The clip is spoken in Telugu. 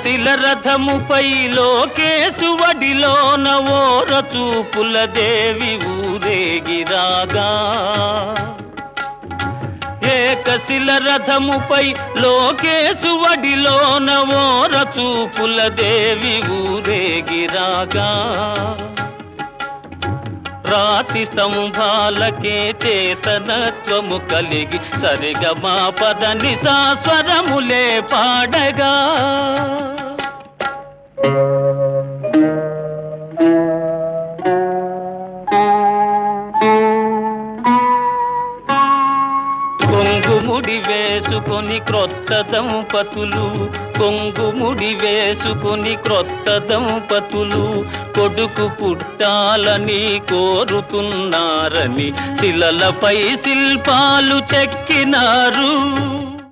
శిల రథముపై లోకేశువడిలోన ఓర చూపుల దేవి ఊరేగిరాగా ఏకశిల రథముపై లోకేశువడిలోన ఓర చూపుల దేవి ఊరేగిరాగా రాతి స్తంభాలకే చేతనత్వము కలిగి సరిగమా పద నిసా స్వరములే పాడగా కొంగుముడి వేసుకొని క్రొత్త దంపతులు కొంగుముడి వేసుకొని క్రొత్త దంపతులు కొడుకు పుట్టాలని కోరుతున్నారని శిలలపై శిల్పాలు చెక్కినారు.